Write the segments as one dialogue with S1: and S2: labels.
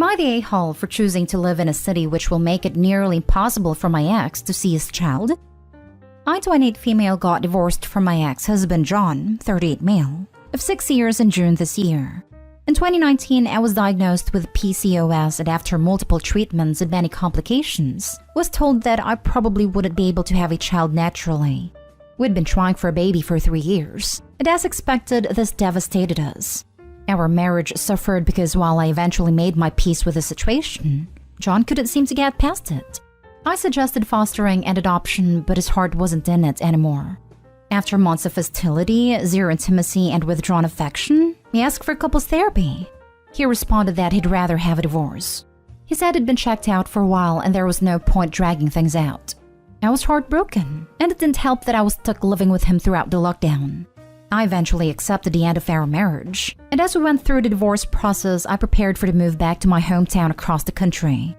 S1: Am I the a-hole for choosing to live in a city which will make it nearly impossible for my ex to see his child? I, 28 female, got divorced from my ex-husband John, 38 male, of 6 years in June this year. In 2019, I was diagnosed with PCOS and after multiple treatments and many complications, was told that I probably wouldn't be able to have a child naturally. We'd been trying for a baby for 3 years, and as expected, this devastated us. Our marriage suffered because while I eventually made my peace with the situation, John couldn't seem to get past it. I suggested fostering and adoption, but his heart wasn't in it anymore. After months of hostility, zero intimacy, and withdrawn affection, he asked for couples therapy. He responded that he'd rather have a divorce. He said he'd been checked out for a while and there was no point dragging things out. I was heartbroken, and it didn't help that I was stuck living with him throughout the lockdown. I eventually accepted the end of our marriage, and as we went through the divorce process, I prepared for the move back to my hometown across the country.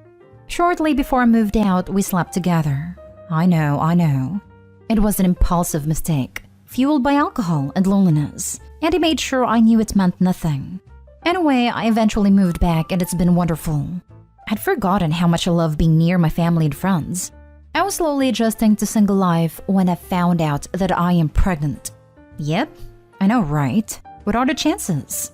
S1: Shortly before I moved out, we slept together. I know. It was an impulsive mistake, fueled by alcohol and loneliness, and he made sure I knew it meant nothing. Anyway, I eventually moved back and it's been wonderful. I'd forgotten how much I love being near my family and friends. I was slowly adjusting to single life when I found out that I am pregnant. Yep, I know, right? What are the chances?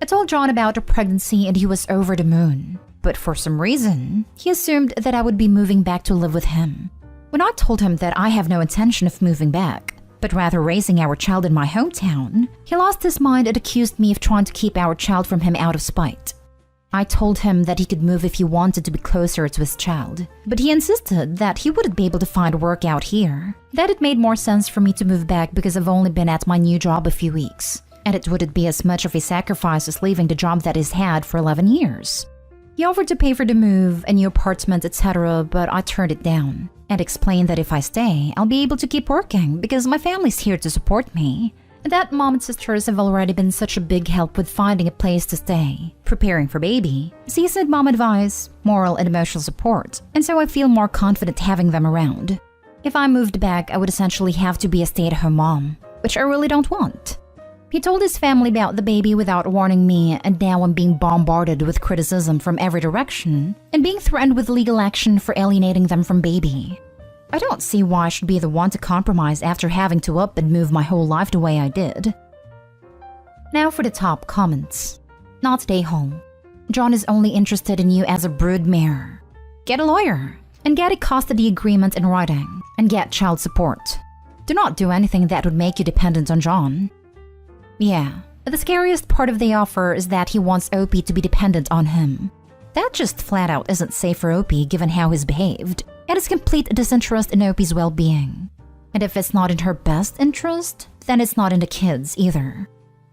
S1: I told John about the pregnancy and he was over the moon. But for some reason, he assumed that I would be moving back to live with him. When I told him that I have no intention of moving back, but rather raising our child in my hometown, he lost his mind and accused me of trying to keep our child from him out of spite. I told him that he could move if he wanted to be closer to his child, but he insisted that he wouldn't be able to find work out here, that it made more sense for me to move back because I've only been at my new job a few weeks, and it wouldn't be as much of a sacrifice as leaving the job that he's had for 11 years. He offered to pay for the move, a new apartment, etc., but I turned it down and explained that if I stay, I'll be able to keep working because my family's here to support me. And that mom and sisters have already been such a big help with finding a place to stay, preparing for baby, seasoned mom advice, moral and emotional support, and so I feel more confident having them around. If I moved back, I would essentially have to be a stay-at-home mom, which I really don't want. He told his family about the baby without warning me, and now I'm being bombarded with criticism from every direction and being threatened with legal action for alienating them from baby. I don't see why I should be the one to compromise after having to up and move my whole life the way I did. Now for the top comments. Not stay home. John is only interested in you as a broodmare. Get a lawyer and get a custody agreement in writing and get child support. Do not do anything that would make you dependent on John. Yeah, the scariest part of the offer is that he wants Opie to be dependent on him. That just flat out isn't safe for Opie given how he's behaved, and his complete disinterest in Opie's well-being. And if it's not in her best interest, then it's not in the kid's either.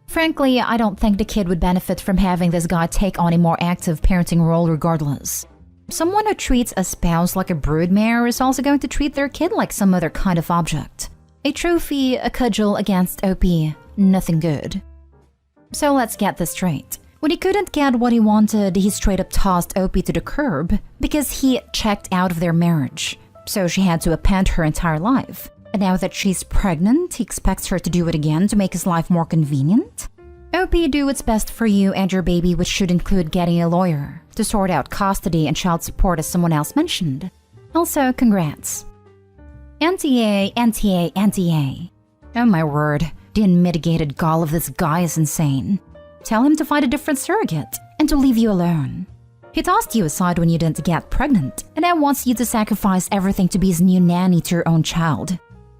S1: Frankly, I don't think the kid would benefit from having this guy take on a more active parenting role regardless. Someone who treats a spouse like a broodmare is also going to treat their kid like some other kind of object. A trophy, a cudgel against Opie, nothing good. So let's get this straight. When he couldn't get what he wanted, he straight up tossed Opie to the curb because he checked out of their marriage. So she had to append her entire life. And now that she's pregnant, he expects her to do it again to make his life more convenient? Opie, do what's best for you and your baby, which should include getting a lawyer to sort out custody and child support as someone else mentioned. Also, congrats. NTA, NTA, NTA. Oh my word, the unmitigated gall of this guy is insane. Tell him to find a different surrogate and to leave you alone. He tossed you aside when you didn't get pregnant and now wants you to sacrifice everything to be his new nanny to your own child.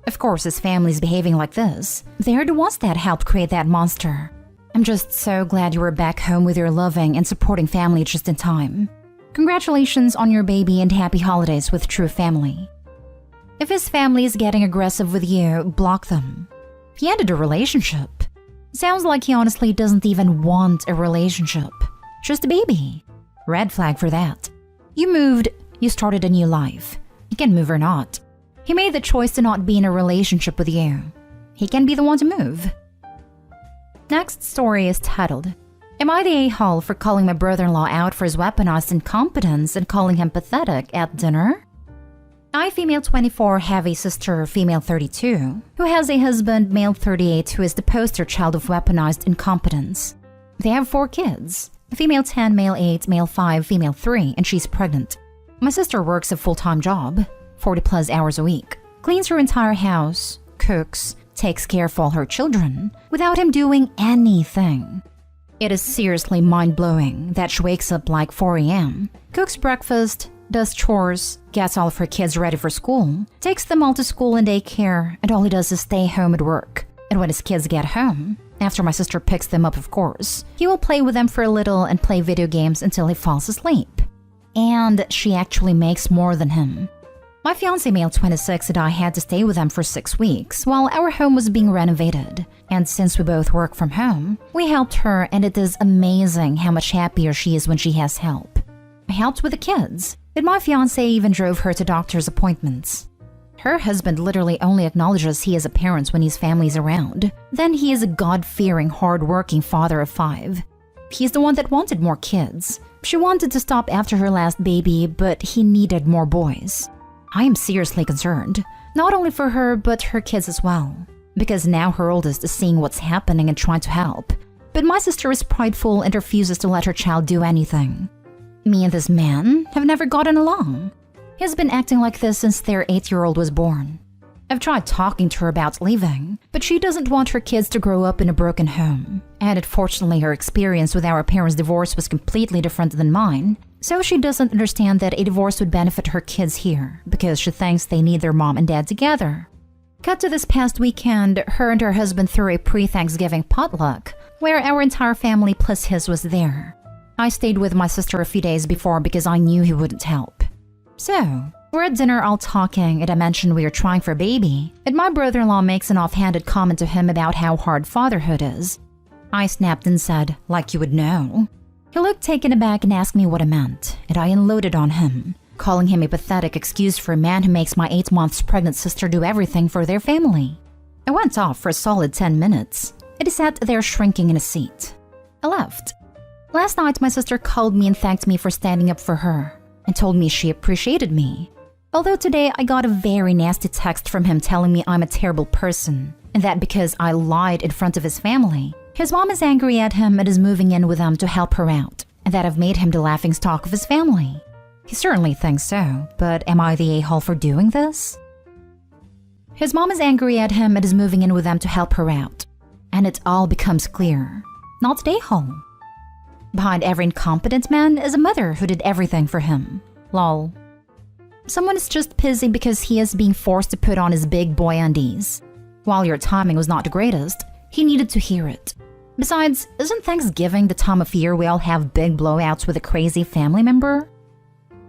S1: Of course, his family's behaving like this. They're the ones that helped create that monster. I'm just so glad you were back home with your loving and supporting family just in time. Congratulations on your baby and happy holidays with true family. If his family is getting aggressive with you, block them. He ended a relationship. Sounds like he honestly doesn't even want a relationship. Just a baby. Red flag for that. You moved, you started a new life. You can move or not. He made the choice to not be in a relationship with you. He can be the one to move. Next story is titled, Am I the a-hole for calling my brother-in-law out for his weaponized incompetence and calling him pathetic at dinner? I, female 24, have a sister, female 32, who has a husband, male 38, who is the poster child of weaponized incompetence. They have 4 kids, Female 10, male 8, male 5, female 3, and she's pregnant. My sister works a full-time job, 40 plus hours a week, cleans her entire house, cooks, takes care of all her children, without him doing anything. It is seriously mind-blowing that she wakes up like 4 a.m., cooks breakfast, does chores, gets all of her kids ready for school, takes them all to school and daycare, and all he does is stay home and work. And when his kids get home, after my sister picks them up of course, he will play with them for a little and play video games until he falls asleep. And she actually makes more than him. My fiancé, male 26, and I had to stay with them for 6 weeks while our home was being renovated. And since we both work from home, we helped her, and it is amazing how much happier she is when she has help. I helped with the kids, and my fiancé even drove her to doctor's appointments. Her husband literally only acknowledges he is a parent when his family is around. Then he is a God-fearing, hard-working father of 5. He's the one that wanted more kids. She wanted to stop after her last baby, but he needed more boys. I am seriously concerned, not only for her, but her kids as well. Because now her oldest is seeing what's happening and trying to help. But my sister is prideful and refuses to let her child do anything. Me and this man have never gotten along. He has been acting like this since their 8-year-old was born. I've tried talking to her about leaving, but she doesn't want her kids to grow up in a broken home. And unfortunately, her experience with our parents' divorce was completely different than mine. So she doesn't understand that a divorce would benefit her kids here because she thinks they need their mom and dad together. Cut to this past weekend, her and her husband threw a pre-Thanksgiving potluck where our entire family plus his was there. I stayed with my sister a few days before because I knew he wouldn't help. So, we're at dinner all talking and I mentioned we are trying for a baby, and my brother-in-law makes an offhanded comment to him about how hard fatherhood is. I snapped and said, like you would know. He looked taken aback and asked me what I meant, and I unloaded on him, calling him a pathetic excuse for a man who makes my 8 months pregnant sister do everything for their family. I went off for a solid 10 minutes, and he sat there shrinking in a seat. I left. Last night, my sister called me and thanked me for standing up for her, and told me she appreciated me. Although today I got a very nasty text from him telling me I'm a terrible person, and that because I lied in front of his family, his mom is angry at him and is moving in with them to help her out, and that I've made him the laughingstock of his family. He certainly thinks so, but am I the a-hole for doing this? His mom is angry at him and is moving in with them to help her out, and it all becomes clear. Not the a-hole. Behind every incompetent man is a mother who did everything for him. Lol. Someone is just pissy because he is being forced to put on his big boy undies. While your timing was not the greatest, he needed to hear it. Besides, isn't Thanksgiving the time of year we all have big blowouts with a crazy family member?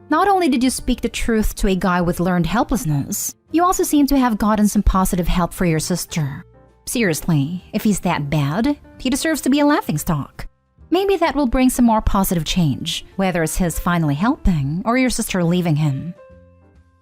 S1: Not only did you speak the truth to a guy with learned helplessness, you also seem to have gotten some positive help for your sister. Seriously, if he's that bad, he deserves to be a laughingstock. Maybe that will bring some more positive change, whether it's his finally helping or your sister leaving him.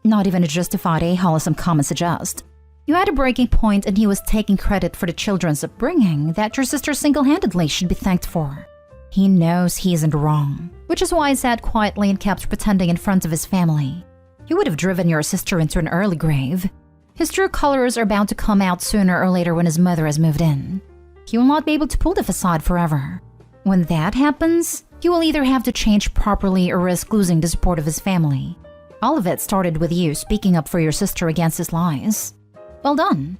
S1: Not even a justified a-hole as some comments suggest. You had a breaking point and he was taking credit for the children's upbringing that your sister single-handedly should be thanked for. He knows he isn't wrong, which is why he sat quietly and kept pretending in front of his family. He would have driven your sister into an early grave. His true colors are bound to come out sooner or later when his mother has moved in. He will not be able to pull the facade forever. When that happens, he will either have to change properly or risk losing the support of his family. All of it started with you speaking up for your sister against his lies. Well done.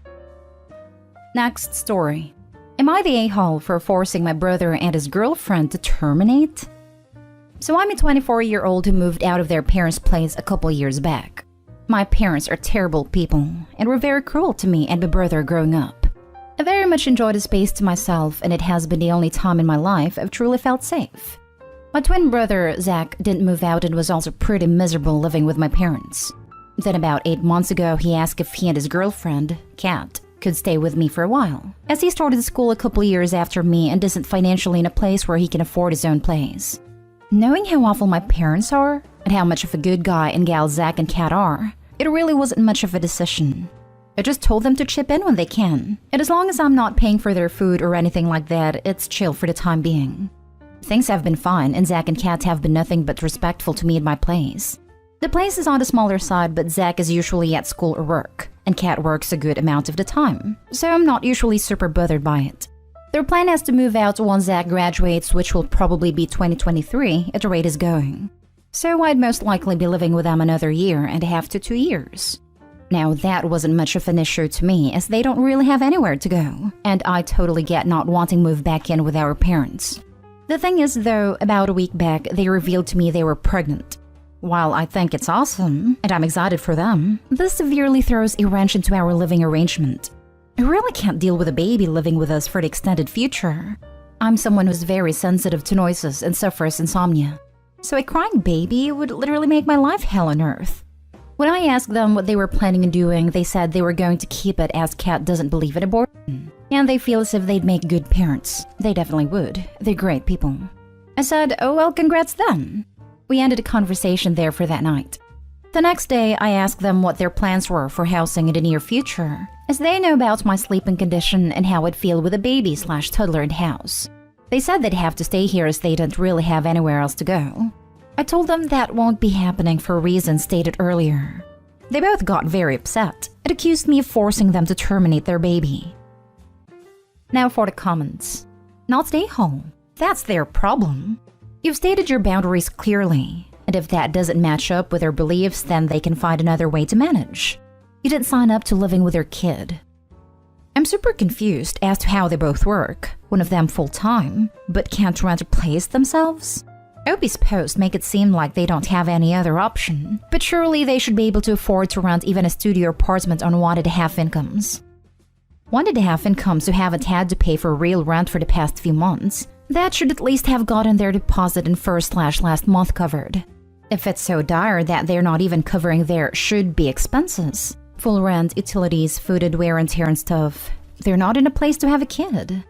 S1: Next story. Am I the a-hole for forcing my brother and his girlfriend to terminate? So I'm a 24-year-old who moved out of their parents' place a couple years back. My parents are terrible people and were very cruel to me and my brother growing up. I very much enjoyed a space to myself, and it has been the only time in my life I've truly felt safe. My twin brother, Zach, didn't move out and was also pretty miserable living with my parents. Then about 8 months ago, he asked if he and his girlfriend, Kat, could stay with me for a while, as he started school a couple years after me and isn't financially in a place where he can afford his own place. Knowing how awful my parents are, and how much of a good guy and gal Zach and Kat are, it really wasn't much of a decision. I just told them to chip in when they can, and as long as I'm not paying for their food or anything like that, it's chill for the time being. Things have been fine, and Zach and Kat have been nothing but respectful to me and my place. The place is on the smaller side, but Zach is usually at school or work, and Kat works a good amount of the time, so I'm not usually super bothered by it. Their plan is to move out once Zach graduates, which will probably be 2023 at the rate is going. So I'd most likely be living with them another year and a half to 2 years. Now that wasn't much of an issue to me as they don't really have anywhere to go, and I totally get not wanting to move back in with our parents. The thing is though, about a week back they revealed to me they were pregnant. While I think it's awesome, and I'm excited for them, this severely throws a wrench into our living arrangement. I really can't deal with a baby living with us for the extended future. I'm someone who's very sensitive to noises and suffers insomnia. So a crying baby would literally make my life hell on earth. When I asked them what they were planning on doing, they said they were going to keep it as Kat doesn't believe in abortion. And they feel as if they'd make good parents. They definitely would. They're great people. I said, oh well, congrats then. We ended the conversation there for that night. The next day, I asked them what their plans were for housing in the near future, as they know about my sleeping condition and how I'd feel with a baby/toddler in the house. They said they'd have to stay here as they don't really have anywhere else to go. I told them that won't be happening for reasons stated earlier. They both got very upset and accused me of forcing them to terminate their baby. Now for the comments. Not stay home. That's their problem. You've stated your boundaries clearly, and if that doesn't match up with their beliefs, then they can find another way to manage. You didn't sign up to living with your kid. I'm super confused as to how they both work, one of them full-time, but can't rent a place themselves. Opie's posts make it seem like they don't have any other option, but surely they should be able to afford to rent even a studio apartment on 1.5 incomes. 1.5 incomes who haven't had to pay for real rent for the past few months, that should at least have gotten their deposit and first/last month covered. If it's so dire that they're not even covering their should-be expenses, full rent, utilities, food, wear and tear and stuff, they're not in a place to have a kid.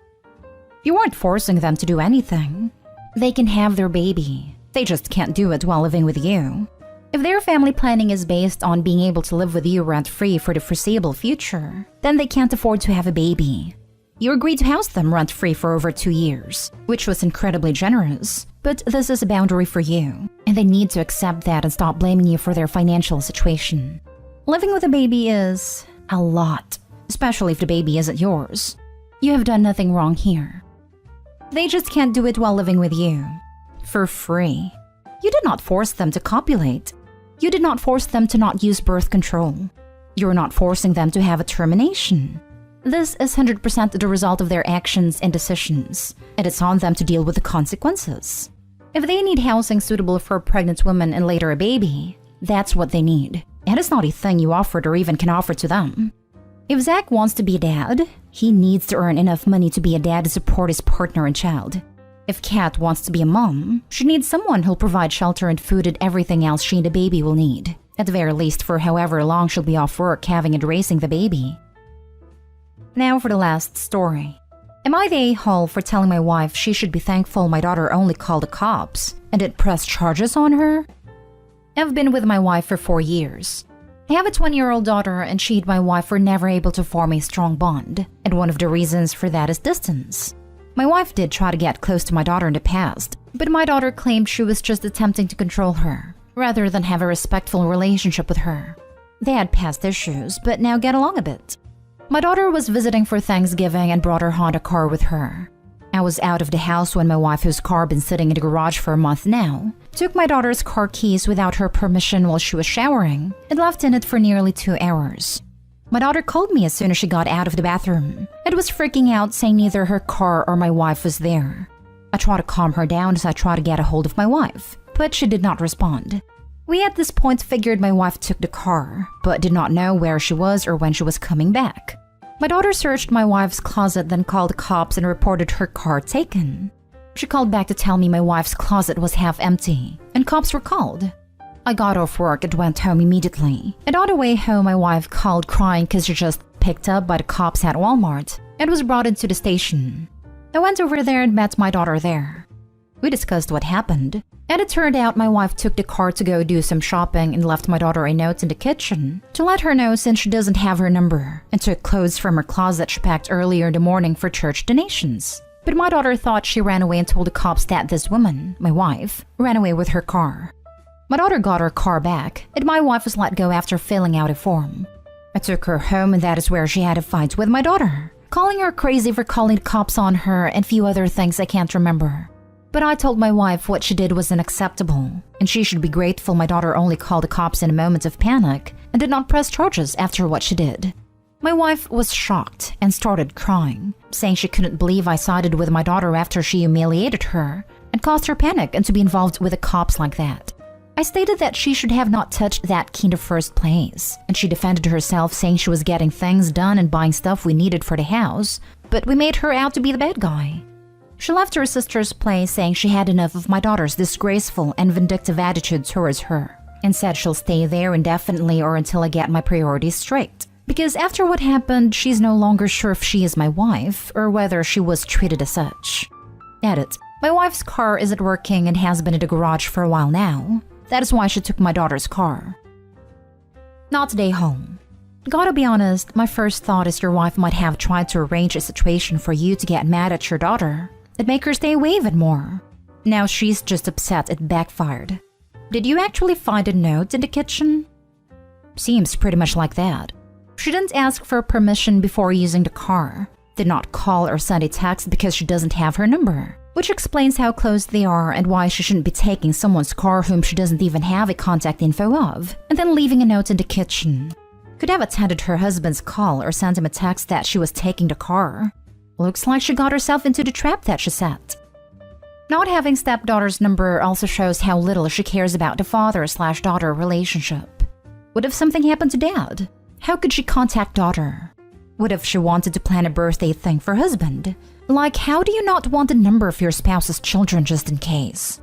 S1: You aren't forcing them to do anything. They can have their baby. They just can't do it while living with you. If their family planning is based on being able to live with you rent-free for the foreseeable future, then they can't afford to have a baby. You agreed to house them rent-free for over 2 years, which was incredibly generous, but this is a boundary for you, and they need to accept that and stop blaming you for their financial situation. Living with a baby is a lot, especially if the baby isn't yours. You have done nothing wrong here. They just can't do it while living with you. For free. You did not force them to copulate. You did not force them to not use birth control. You're not forcing them to have a termination. This is 100% the result of their actions and decisions, and it's on them to deal with the consequences. If they need housing suitable for a pregnant woman and later a baby, that's what they need, and it's not a thing you offered or even can offer to them. If Zach wants to be a dad, he needs to earn enough money to be a dad to support his partner and child. If Kat wants to be a mom, she needs someone who'll provide shelter and food and everything else she and the baby will need, at the very least for however long she'll be off work having and raising the baby. Now for the last story. Am I the a-hole for telling my wife she should be thankful my daughter only called the cops and didn't press charges on her? I've been with my wife for 4 years. I have a 20-year-old daughter and she and my wife were never able to form a strong bond, and one of the reasons for that is distance. My wife did try to get close to my daughter in the past, but my daughter claimed she was just attempting to control her, rather than have a respectful relationship with her. They had past issues, but now get along a bit. My daughter was visiting for Thanksgiving and brought her Honda car with her. I was out of the house when my wife, whose car had been sitting in the garage for a month now, took my daughter's car keys without her permission while she was showering and left in it for nearly 2 hours. My daughter called me as soon as she got out of the bathroom and was freaking out, saying neither her car or my wife was there. I tried to calm her down as I tried to get a hold of my wife, but she did not respond. We at this point figured my wife took the car, but did not know where she was or when she was coming back. My daughter searched my wife's closet, then called the cops and reported her car taken. She called back to tell me my wife's closet was half empty, and cops were called. I got off work and went home immediately, and on the way home my wife called crying because she just picked up by the cops at Walmart and was brought into the station. I went over there and met my daughter there. We discussed what happened, and it turned out my wife took the car to go do some shopping and left my daughter a note in the kitchen to let her know since she doesn't have her number, and took clothes from her closet she packed earlier in the morning for church donations. But my daughter thought she ran away and told the cops that this woman, my wife, ran away with her car. My daughter got her car back, and my wife was let go after filling out a form. I took her home, and that is where she had a fight with my daughter. calling her crazy for calling the cops on her and few other things I can't remember. But I told my wife what she did was unacceptable, and she should be grateful my daughter only called the cops in a moment of panic and did not press charges after what she did. My wife was shocked and started crying, saying she couldn't believe I sided with my daughter after she humiliated her and caused her panic and to be involved with the cops like that. I stated that she should have not touched that key in the first place, and she defended herself, saying she was getting things done and buying stuff we needed for the house, but we made her out to be the bad guy. She left her sister's place saying she had enough of my daughter's disgraceful and vindictive attitude towards her, and said she'll stay there indefinitely or until I get my priorities straight. Because after what happened, she's no longer sure if she is my wife or whether she was treated as such. Edit. My wife's car isn't working and has been in the garage for a while now. That is why she took my daughter's car. Not today home. Gotta be honest, my first thought is your wife might have tried to arrange a situation for you to get mad at your daughter and make her stay away even more. Now she's just upset it backfired. Did you actually find a note in the kitchen? Seems pretty much like that. She didn't ask for permission before using the car, did not call or send a text because she doesn't have her number, which explains how close they are and why she shouldn't be taking someone's car whom she doesn't even have a contact info of, and then leaving a note in the kitchen. Could have attended her husband's call or sent him a text that she was taking the car. Looks like she got herself into the trap that she set. Not having stepdaughter's number also shows how little she cares about the father/daughter relationship. What if something happened to dad? How could she contact daughter? What if she wanted to plan a birthday thing for husband? Like, how do you not want the number of your spouse's children just in case?